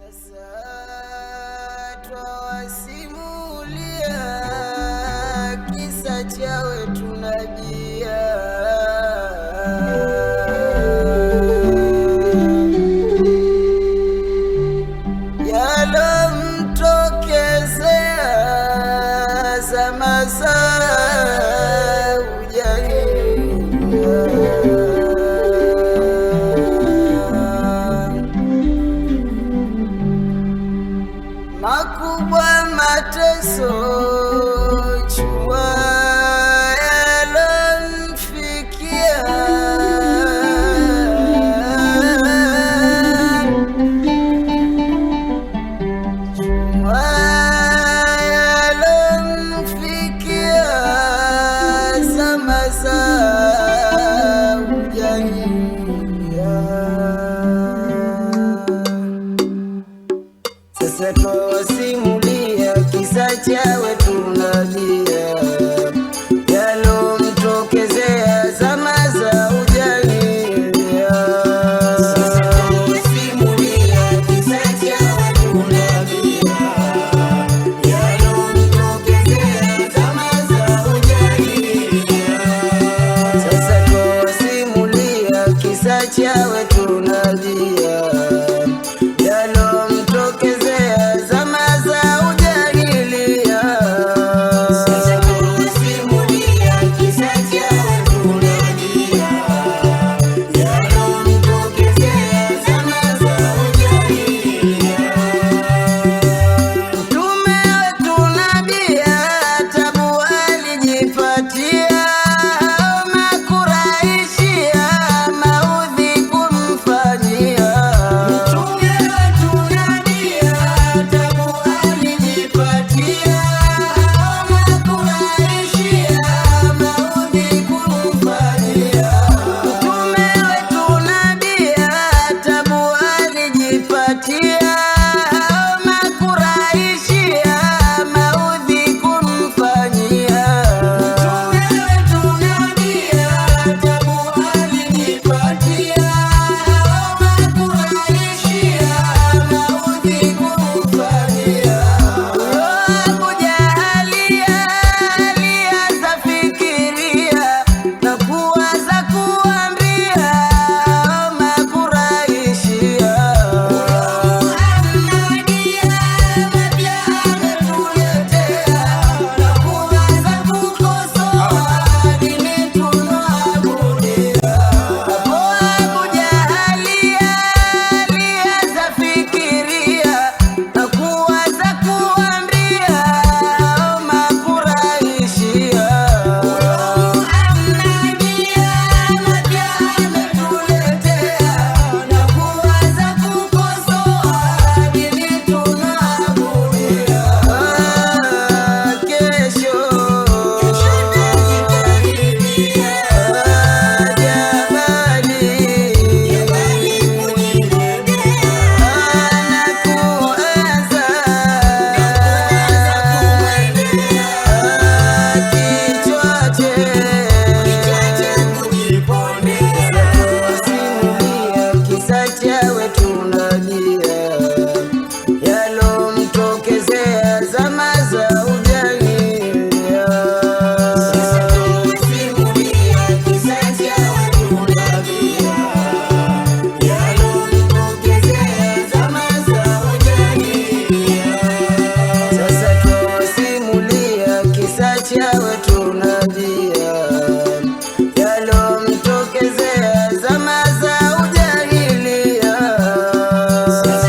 Sasa twawasimulia kisa cha wetu Nabia, yalomtokezea zama za ujahiliya. Makubwa mateso chua yalomfikia, chua yalomfikia zama za ujahiliya. Sasa twawasimulia kisa cha wetu Nabia, yalomtokezea zama za ujahiliya. Sasa twawasimulia kisa cha wetu Nabia, yalomtokezea zama za ujahiliya. Sasa twawasimulia kisa cha wetu Nabia, yalomtokezea zama za ujahiliya. Sasa twawasimulia kisa cha wetu Nabia, yalomtokezea zama za ujahiliya. Mtume wetu Nabia tabu alijipatia, Makuraishia maudhi kumfanyia. Mtume wetu Nabia tabu alijipatia, Makuraishia maudhi kumfanyia. Mtume wetu Nabia tabu alijipatia, Makuraishia maudhi kumfanyia. Mtume wetu Nabia tabu alijipatia, Makuraishia maudhi kumfanyia. Abu Jahalia alianza fikiria na kuwaza kuambia Makuraishia, Ahmadia mapya ametuletea, na kuwaza kukosoa dini tunayoabudia. Abu Jahalia alianza fikiria na kuwaza kuambia Makuraishia, Ahmadia mapya ametuletea, na kuwaza kukosoa dini tunayoabudia. Kesho tutajitahidie jabali kujibebea, na kuanza kumwendea kichwache kujipondea. Twawasimulia kisa cha wetu Nabia, yalomtokezea zama za ujahiliya. Sasa twawasimulia kisa cha wetu Nabia, yalomtokezea zama za ujahiliya. Sasa twawasimulia kisa cha wetu Nabia, yalomtokezea zama za ujahiliya. Sasa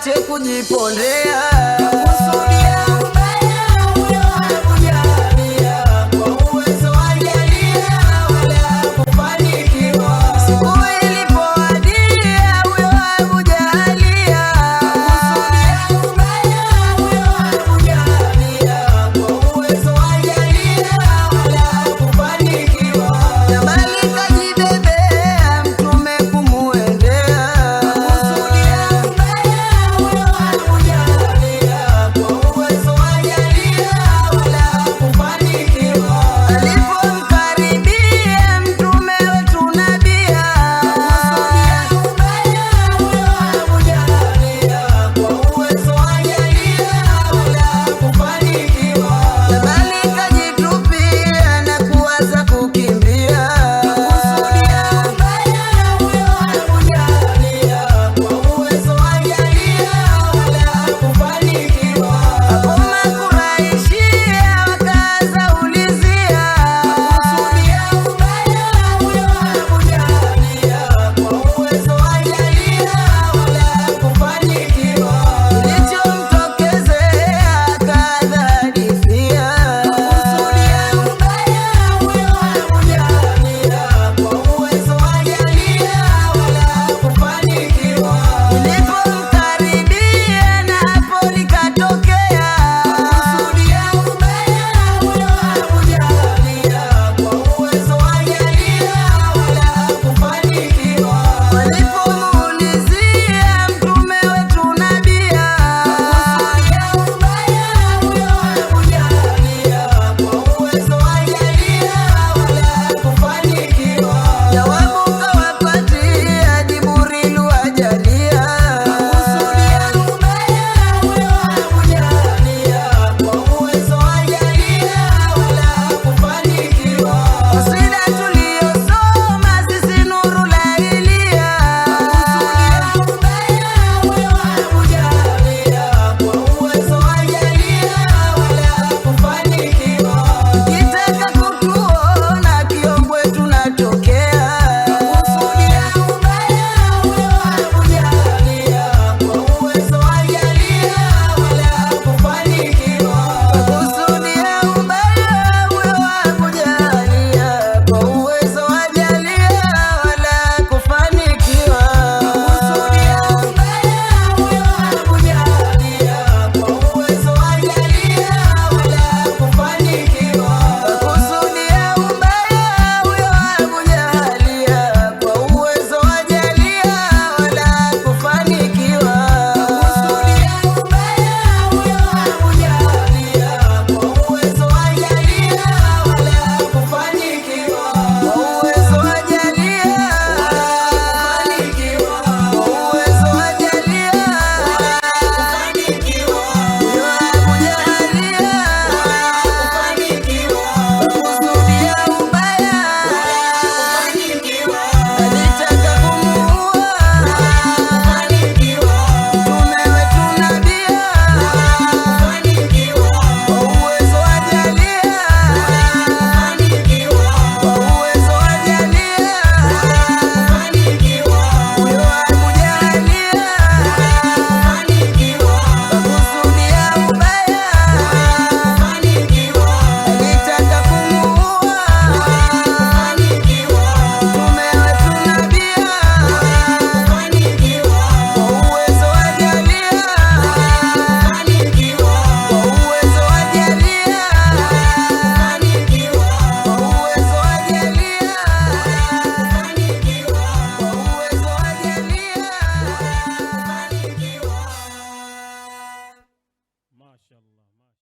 waache kujipondea,